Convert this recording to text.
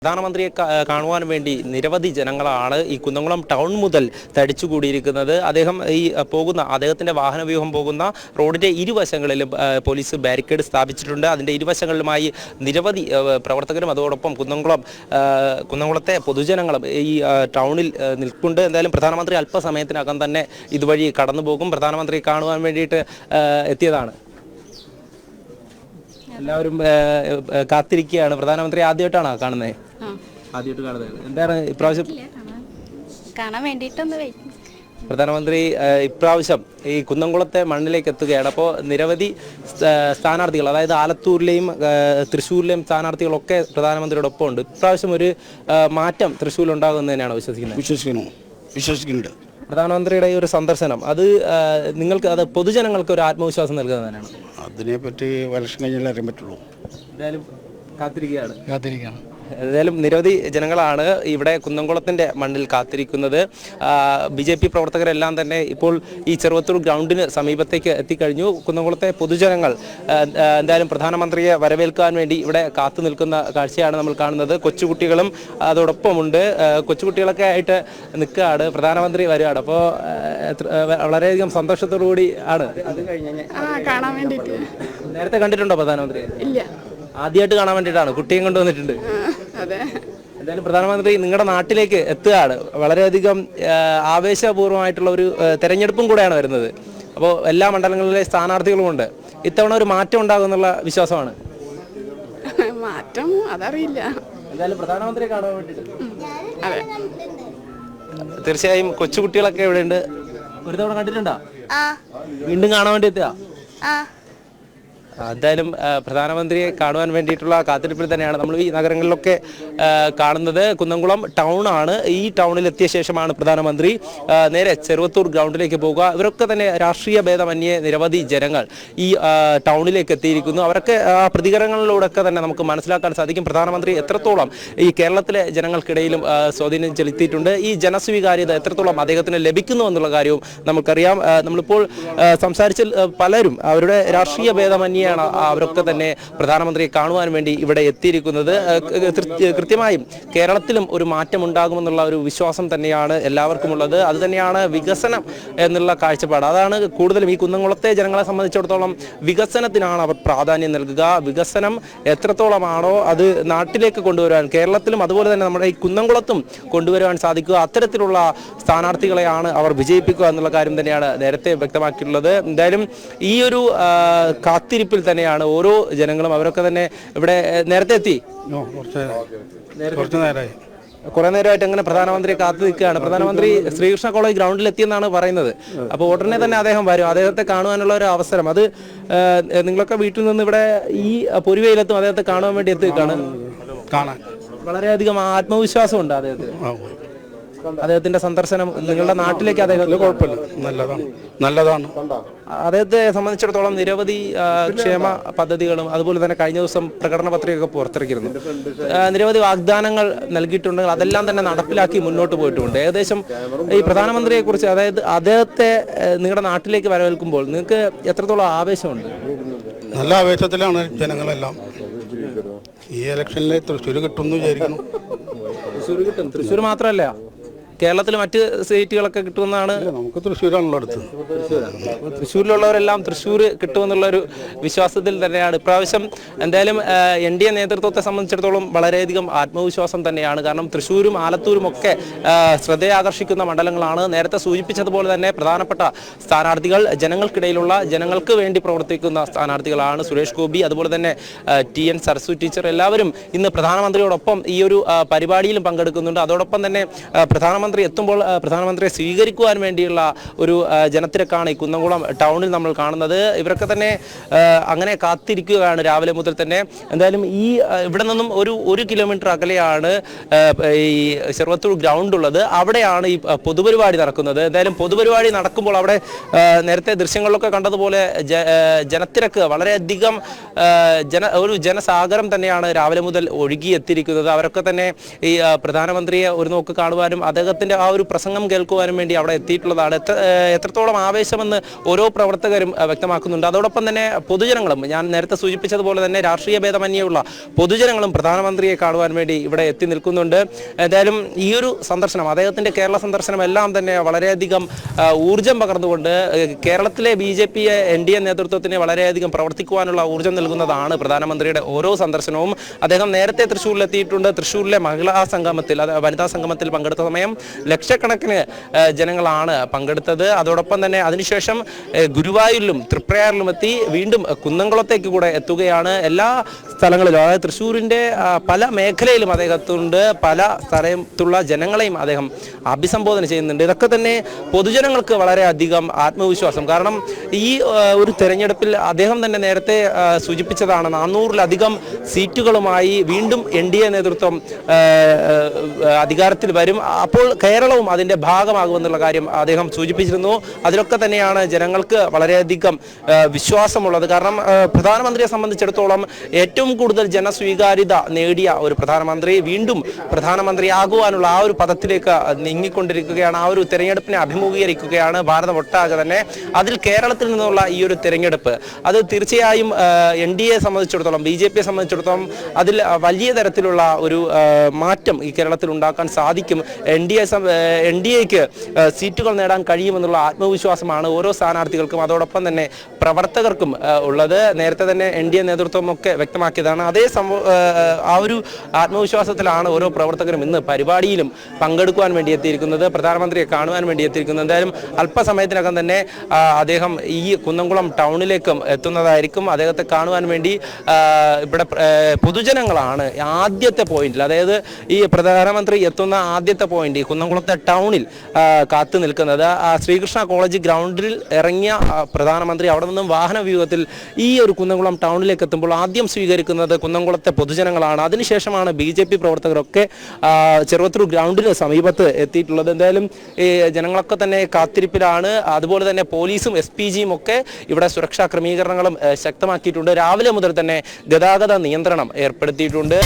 പ്രധാനമന്ത്രിയെ കാണുവാൻ വേണ്ടി നിരവധി ജനങ്ങളാണ് ഈ കുന്നംകുളം ടൗൺ മുതൽ തടിച്ചുകൂടിയിരിക്കുന്നത്. അദ്ദേഹത്തിന്റെ വാഹനവ്യൂഹം പോകുന്ന റോഡിന്റെ ഇരുവശങ്ങളിലും പോലീസ് ബാരിക്കേഡ് സ്ഥാപിച്ചിട്ടുണ്ട്. അതിന്റെ ഇരുവശങ്ങളിലുമായി നിരവധി പ്രവർത്തകരും അതോടൊപ്പം കുന്നംകുളത്തെ പൊതുജനങ്ങളും ഈ ടൗണിൽ നിൽക്കുന്നുണ്ട്. എന്തായാലും പ്രധാനമന്ത്രി അല്പസമയത്തിനകം തന്നെ ഇതുവഴി കടന്നുപോകും. പ്രധാനമന്ത്രിയെ കാണുവാൻ വേണ്ടിയിട്ട് എത്തിയതാണ്. എല്ലാവരും കാത്തിരിക്കുകയാണ്. പ്രധാനമന്ത്രി ആദ്യമായിട്ടാണോ കാണുന്നത്? ആദ്യമായിട്ട് കാണുന്നത്. എന്താണ് ഇപ്രാവശ്യം കാണാൻ വേണ്ടിയിട്ടൊന്ന് പ്രധാനമന്ത്രി ഇപ്രാവശ്യം ഈ കുന്നംകുളത്തെ മണ്ണിലേക്ക് എത്തുകയാണ്. അപ്പോൾ നിരവധി സ്ഥാനാർത്ഥികൾ, അതായത് ആലത്തൂരിലെയും തൃശ്ശൂരിലെയും സ്ഥാനാർത്ഥികളൊക്കെ പ്രധാനമന്ത്രിയോടൊപ്പം ഉണ്ട്. ഇപ്രാവശ്യം ഒരു മാറ്റം തൃശ്ശൂരിൽ ഉണ്ടാകുമെന്ന് തന്നെയാണ് വിശ്വസിക്കുന്നുണ്ട്. പ്രധാനമന്ത്രിയുടെ ഈ ഒരു സന്ദർശനം അത് പൊതുജനങ്ങൾക്ക് ഒരു ആത്മവിശ്വാസം നൽകുന്നത് തന്നെയാണ്. അതിനെപ്പറ്റി ഇലക്ഷൻ കഴിഞ്ഞാൽ അറിയാൻ പറ്റുള്ളൂ. എന്തായാലും കാത്തിരിക്കുകയാണ്. ഏതായാലും നിരവധി ജനങ്ങളാണ് ഇവിടെ കുന്നംകുളത്തിന്റെ മണ്ണിൽ കാത്തിരിക്കുന്നത്. BJP പ്രവർത്തകരെല്ലാം തന്നെ ഇപ്പോൾ ഈ ചെറുവത്തൂർ ഗ്രൗണ്ടിന് സമീപത്തേക്ക് എത്തിക്കഴിഞ്ഞു. കുന്നംകുളത്തെ പൊതുജനങ്ങൾ എന്തായാലും പ്രധാനമന്ത്രിയെ വരവേൽക്കാൻ വേണ്ടി ഇവിടെ കാത്തു നിൽക്കുന്ന കാഴ്ചയാണ് നമ്മൾ കാണുന്നത്. കൊച്ചുകുട്ടികളും അതോടൊപ്പമുണ്ട്. കൊച്ചുകുട്ടികളൊക്കെ ആയിട്ട് നിൽക്കുകയാണ്. പ്രധാനമന്ത്രി വരികയാണ്. അപ്പോൾ വളരെയധികം സന്തോഷത്തോടു കൂടി ആണ് കാണാൻ വേണ്ടിയിട്ട്. നേരത്തെ കണ്ടിട്ടുണ്ടോ പ്രധാനമന്ത്രി? ഇല്ല, ആദ്യമായിട്ട് കാണാൻ വേണ്ടിയിട്ടാണ്. കുട്ടിയും കൊണ്ടുവന്നിട്ടുണ്ട്. എന്തായാലും പ്രധാനമന്ത്രി നിങ്ങളുടെ നാട്ടിലേക്ക് എത്തുകയാണ്. വളരെയധികം ആവേശപൂർവ്വമായിട്ടുള്ള ഒരു തെരഞ്ഞെടുപ്പും കൂടെയാണ് വരുന്നത്. അപ്പോൾ എല്ലാ മണ്ഡലങ്ങളിലെ സ്ഥാനാർത്ഥികളുമുണ്ട്. ഇത്തവണ ഒരു മാറ്റം ഉണ്ടാകുമെന്നുള്ള വിശ്വാസമാണ്. മാറ്റം അതറിയില്ല. എന്തായാലും പ്രധാനമന്ത്രിയെ കാണാൻ വേണ്ടിയിട്ട് തീർച്ചയായും കൊച്ചുകുട്ടികളൊക്കെ ഇവിടെ ഉണ്ട്. ഒരു തവണ കണ്ടിട്ടുണ്ടോ? വീണ്ടും കാണാൻ വേണ്ടി എത്തുക. എന്തായാലും പ്രധാനമന്ത്രിയെ കാണുവാൻ വേണ്ടിയിട്ടുള്ള കാത്തിരിപ്പിൽ തന്നെയാണ് നമ്മൾ ഈ നഗരങ്ങളിലൊക്കെ കാണുന്നത്. കുന്നംകുളം ടൗൺ ആണ്. ഈ ടൗണിൽ എത്തിയ ശേഷമാണ് പ്രധാനമന്ത്രി നേരെ ചെറുവത്തൂർ ഗ്രൗണ്ടിലേക്ക് പോകുക. ഇവരൊക്കെ തന്നെ രാഷ്ട്രീയ ഭേദമന്യേ നിരവധി ജനങ്ങൾ ഈ ടൗണിലേക്ക് എത്തിയിരിക്കുന്നു. അവരൊക്കെ പ്രതികരണങ്ങളിലൂടെയൊക്കെ തന്നെ നമുക്ക് മനസ്സിലാക്കാൻ സാധിക്കും പ്രധാനമന്ത്രി എത്രത്തോളം ഈ കേരളത്തിലെ ജനങ്ങൾക്കിടയിലും സ്വാധീനം ചെലുത്തിയിട്ടുണ്ട്, ഈ ജനസ്വീകാര്യത എത്രത്തോളം അദ്ദേഹത്തിന് ലഭിക്കുന്നു എന്നുള്ള കാര്യവും നമുക്കറിയാം. നമ്മളിപ്പോൾ സംസാരിച്ച പലരും അവരുടെ രാഷ്ട്രീയ ഭേദമന്യേ അവരൊക്കെ തന്നെ പ്രധാനമന്ത്രിയെ കാണുവാൻ വേണ്ടി ഇവിടെ എത്തിയിരിക്കുന്നത്. കൃത്യമായും കേരളത്തിലും ഒരു മാറ്റം ഉണ്ടാകുമെന്നുള്ള ഒരു വിശ്വാസം തന്നെയാണ് എല്ലാവർക്കും ഉള്ളത്. അത് തന്നെയാണ് വികസനം എന്നുള്ള കാഴ്ചപ്പാട്. അതാണ് കൂടുതലും ഈ കുന്നംകുളത്തെ ജനങ്ങളെ സംബന്ധിച്ചിടത്തോളം വികസനത്തിനാണ് അവർ പ്രാധാന്യം നൽകുക. വികസനം എത്രത്തോളമാണോ അത് നാട്ടിലേക്ക് കൊണ്ടുവരാൻ കേരളത്തിലും അതുപോലെ തന്നെ നമ്മുടെ ഈ കുന്നംകുളത്തും കൊണ്ടുവരുവാൻ സാധിക്കുക. അത്തരത്തിലുള്ള സ്ഥാനാർത്ഥികളെയാണ് അവർ വിജയിപ്പിക്കുക എന്നുള്ള കാര്യം തന്നെയാണ് നേരത്തെ വ്യക്തമാക്കിയിട്ടുള്ളത്. എന്തായാലും ഈ ഒരു കാത്തിരിപ്പിൽ തന്നെയാണ് ഓരോ ജനങ്ങളും. അവരൊക്കെ തന്നെ ഇവിടെ നേരത്തെ എത്തി. കുറെ നേരമായിട്ട് അങ്ങനെ പ്രധാനമന്ത്രിയെ കാത്തു നിൽക്കുകയാണ്. പ്രധാനമന്ത്രി ശ്രീകൃഷ്ണ കോളേജ് ഗ്രൗണ്ടിൽ എത്തിയെന്നാണ് പറയുന്നത്. അപ്പോൾ ഉടനെ തന്നെ അദ്ദേഹം വരും. അദ്ദേഹത്തെ കാണുവാനുള്ള ഒരു അവസരം അത് നിങ്ങളൊക്കെ വീട്ടിൽ നിന്ന് ഇവിടെ ഈ പൊരുവയിലെത്തും അദ്ദേഹത്തെ കാണുവാൻ വേണ്ടി എത്തിക്കാണ്. വളരെയധികം ആത്മവിശ്വാസമുണ്ട് അദ്ദേഹത്തിന്റെ സന്ദർശനം നിങ്ങളുടെ നാട്ടിലേക്ക്. അദ്ദേഹത്തിന് കുഴപ്പമില്ല, നല്ലതാണ്. അദ്ദേഹത്തെ സംബന്ധിച്ചിടത്തോളം നിരവധി ക്ഷേമ പദ്ധതികളും അതുപോലെ തന്നെ കഴിഞ്ഞ ദിവസം പ്രകടന പത്രികയൊക്കെ പുറത്തിറക്കിയിരുന്നു. നിരവധി വാഗ്ദാനങ്ങൾ നൽകിയിട്ടുണ്ടെങ്കിൽ അതെല്ലാം തന്നെ നടപ്പിലാക്കി മുന്നോട്ട് പോയിട്ടുണ്ട്. ഏകദേശം ഈ പ്രധാനമന്ത്രിയെ കുറിച്ച്, അതായത് അദ്ദേഹത്തെ നിങ്ങളുടെ നാട്ടിലേക്ക് വരവേൽക്കുമ്പോൾ നിങ്ങൾക്ക് എത്രത്തോളം ആവേശമുണ്ട്? നല്ല ആവേശത്തിലാണ് ജനങ്ങളെല്ലാം. ഈ ഇലക്ഷനിൽ തൃശ്ശൂർ കിട്ടുമെന്ന് വിചാരിക്കുന്നു. തൃശ്ശൂർ മാത്രമല്ല, കേരളത്തിൽ മറ്റ് സീറ്റുകളൊക്കെ കിട്ടുമെന്നാണ്. നമുക്ക് തൃശ്ശൂരാണല്ലോ അടുത്ത്. തൃശ്ശൂരിലുള്ളവരെല്ലാം തൃശ്ശൂർ കിട്ടുമെന്നുള്ളൊരു വിശ്വാസത്തിൽ തന്നെയാണ് ഇപ്രാവശ്യം. എന്തായാലും NDA നേതൃത്വത്തെ സംബന്ധിച്ചിടത്തോളം വളരെയധികം ആത്മവിശ്വാസം തന്നെയാണ്. കാരണം തൃശ്ശൂരും ആലത്തൂരും ഒക്കെ ശ്രദ്ധയാകർഷിക്കുന്ന മണ്ഡലങ്ങളാണ്. നേരത്തെ സൂചിപ്പിച്ചതുപോലെ തന്നെ പ്രധാനപ്പെട്ട സ്ഥാനാർത്ഥികൾ ജനങ്ങൾക്കിടയിലുള്ള, ജനങ്ങൾക്ക് വേണ്ടി പ്രവർത്തിക്കുന്ന സ്ഥാനാർത്ഥികളാണ്. സുരേഷ് ഗോപി, അതുപോലെ തന്നെ TN സരസ്വതി ടീച്ചർ, എല്ലാവരും ഇന്ന് പ്രധാനമന്ത്രിയോടൊപ്പം ഈ ഒരു പരിപാടിയിലും പങ്കെടുക്കുന്നുണ്ട്. അതോടൊപ്പം തന്നെ പ്രധാനമന്ത്രി എത്തുമ്പോൾ പ്രധാനമന്ത്രിയെ സ്വീകരിക്കുവാൻ വേണ്ടിയുള്ള ഒരു ജനത്തിരക്കാണ് ഈ കുന്നംകുളം ടൗണിൽ നമ്മൾ കാണുന്നത്. ഇവരൊക്കെ തന്നെ അങ്ങനെ കാത്തിരിക്കുകയാണ് രാവിലെ മുതൽ തന്നെ. എന്തായാലും ഈ ഇവിടെ നിന്നും ഒരു കിലോമീറ്റർ അകലെയാണ് ഈ ചെറുവത്തൂർ ഗ്രൗണ്ട് ഉള്ളത്. അവിടെയാണ് ഈ പൊതുപരിപാടി നടക്കുന്നത്. എന്തായാലും പൊതുപരിപാടി നടക്കുമ്പോൾ അവിടെ നേരത്തെ ദൃശ്യങ്ങളിലൊക്കെ കണ്ടതുപോലെ ജനത്തിരക്ക് വളരെയധികം ഒരു ജനസാഗരം തന്നെയാണ് രാവിലെ മുതൽ ഒഴുകിയെത്തിയിരിക്കുന്നത്. അവരൊക്കെ തന്നെ ഈ പ്രധാനമന്ത്രിയെ ഒരു നോക്ക് കാണുവാനും അദ്ദേഹത്തെ അദ്ദേഹത്തിൻ്റെ ആ ഒരു പ്രസംഗം കേൾക്കുവാനും വേണ്ടി അവിടെ എത്തിയിട്ടുള്ളതാണ്. എത്രത്തോളം ആവേശമെന്ന് ഓരോ പ്രവർത്തകരും വ്യക്തമാക്കുന്നുണ്ട്. അതോടൊപ്പം തന്നെ പൊതുജനങ്ങളും, ഞാൻ നേരത്തെ സൂചിപ്പിച്ചതുപോലെ തന്നെ രാഷ്ട്രീയ ഭേദമന്യേയുള്ള പൊതുജനങ്ങളും പ്രധാനമന്ത്രിയെ കാണുവാൻ വേണ്ടി ഇവിടെ എത്തി നിൽക്കുന്നുണ്ട്. എന്തായാലും ഈ ഒരു സന്ദർശനം, അദ്ദേഹത്തിൻ്റെ കേരള സന്ദർശനം എല്ലാം തന്നെ വളരെയധികം ഊർജം പകർന്നുകൊണ്ട് കേരളത്തിലെ BJP NDA നേതൃത്വത്തിന് വളരെയധികം പ്രവർത്തിക്കുവാനുള്ള ഊർജ്ജം നൽകുന്നതാണ് പ്രധാനമന്ത്രിയുടെ ഓരോ സന്ദർശനവും. അദ്ദേഹം നേരത്തെ തൃശ്ശൂരിലെത്തിയിട്ടുണ്ട്. തൃശ്ശൂരിലെ മഹിളാ സംഗമത്തിൽ, വനിതാ സംഗമത്തിൽ പങ്കെടുത്ത സമയം ലക്ഷക്കണക്കിന് ജനങ്ങളാണ് പങ്കെടുത്തത്. അതോടൊപ്പം തന്നെ അതിനുശേഷം ഗുരുവായൂരിലും തൃപ്രയാറിലും എത്തി വീണ്ടും കുന്നംകുളത്തേക്ക് കൂടെ എത്തുകയാണ്. എല്ലാ സ്ഥലങ്ങളിലും, അതായത് തൃശ്ശൂരിൻ്റെ പല മേഖലയിലും അദ്ദേഹത്തുണ്ട്. പല സ്ഥലത്തുള്ള ജനങ്ങളെയും അദ്ദേഹം അഭിസംബോധന ചെയ്യുന്നുണ്ട്. ഇതൊക്കെ തന്നെ പൊതുജനങ്ങൾക്ക് വളരെയധികം ആത്മവിശ്വാസം. കാരണം ഈ ഒരു തെരഞ്ഞെടുപ്പിൽ അദ്ദേഹം തന്നെ നേരത്തെ സൂചിപ്പിച്ചതാണ്, 400-ലധികം സീറ്റുകളുമായി വീണ്ടും NDA നേതൃത്വം അധികാരത്തിൽ വരും, അപ്പോൾ കേരളവും അതിൻ്റെ ഭാഗമാകുമെന്നുള്ള കാര്യം അദ്ദേഹം സൂചിപ്പിച്ചിരുന്നു. അതിലൊക്കെ തന്നെയാണ് ജനങ്ങൾക്ക് വളരെയധികം വിശ്വാസമുള്ളത്. കാരണം പ്രധാനമന്ത്രിയെ സംബന്ധിച്ചിടത്തോളം ഏറ്റവും കൂടുതൽ ജനസ്വീകാര്യത നേടിയ ഒരു പ്രധാനമന്ത്രി വീണ്ടും പ്രധാനമന്ത്രിയാകുവാനുള്ള ആ ഒരു പദത്തിലേക്ക് നീങ്ങിക്കൊണ്ടിരിക്കുകയാണ്. ആ ഒരു തെരഞ്ഞെടുപ്പിനെ അഭിമുഖീകരിക്കുകയാണ് ഭാരതം ഒട്ടാകെ തന്നെ. അതിൽ കേരളത്തിൽ നിന്നുള്ള ഈ ഒരു തെരഞ്ഞെടുപ്പ് അത് തീർച്ചയായും NDA സംബന്ധിച്ചിടത്തോളം, BJP സംബന്ധിച്ചിടത്തോളം അതിൽ വലിയ തരത്തിലുള്ള ഒരു മാറ്റം ഈ കേരളത്തിൽ ഉണ്ടാക്കാൻ സാധിക്കും. NDAക്ക് സീറ്റുകൾ നേടാൻ കഴിയുമെന്നുള്ള ആത്മവിശ്വാസമാണ് ഓരോ സ്ഥാനാർത്ഥികൾക്കും അതോടൊപ്പം തന്നെ പ്രവർത്തകർക്കും ഉള്ളത്. നേരത്തെ തന്നെ NDA നേതൃത്വം ഒക്കെ വ്യക്തമാക്കിയതാണ്. ആ ഒരു ആത്മവിശ്വാസത്തിലാണ് ഓരോ പ്രവർത്തകരും ഇന്ന് പരിപാടിയിലും പങ്കെടുക്കുവാൻ വേണ്ടി എത്തിയിരിക്കുന്നത്, പ്രധാനമന്ത്രിയെ കാണുവാൻ വേണ്ടി എത്തിയിരിക്കുന്നത്. എന്തായാലും അല്പസമയത്തിനകം തന്നെ അദ്ദേഹം ഈ കുന്നംകുളം ടൗണിലേക്കും എത്തുന്നതായിരിക്കും. അദ്ദേഹത്തെ കാണുവാൻ വേണ്ടി ഇവിടെ പൊതുജനങ്ങളാണ് ആദ്യത്തെ പോയിന്റിൽ, അതായത് ഈ പ്രധാനമന്ത്രി എത്തുന്ന ആദ്യത്തെ പോയിന്റ് ഈ കുന്നംകുളത്തെ ടൗണിൽ കാത്തു നിൽക്കുന്നത്. ശ്രീകൃഷ്ണ കോളേജ് ഗ്രൗണ്ടിൽ ഇറങ്ങിയ പ്രധാനമന്ത്രി അവിടെ നിന്നും വാഹന വ്യൂഹത്തിൽ ഈ ഒരു കുന്നംകുളം ടൗണിലേക്ക് എത്തുമ്പോൾ ആദ്യം സ്വീകരിക്കുന്നത് കുന്നംകുളത്തെ പൊതുജനങ്ങളാണ്. അതിനുശേഷമാണ് BJP പ്രവർത്തകരൊക്കെ ചെറുവത്തൂർ ഗ്രൗണ്ടിന് സമീപത്ത് എത്തിയിട്ടുള്ളത്. എന്തായാലും ഈ ജനങ്ങളൊക്കെ തന്നെ കാത്തിരിപ്പിലാണ്. അതുപോലെ തന്നെ പോലീസും SPGയും ഒക്കെ ഇവിടെ സുരക്ഷാ ക്രമീകരണങ്ങളും ശക്തമാക്കിയിട്ടുണ്ട്. രാവിലെ മുതൽ തന്നെ ഗതാഗത നിയന്ത്രണം ഏർപ്പെടുത്തിയിട്ടുണ്ട്.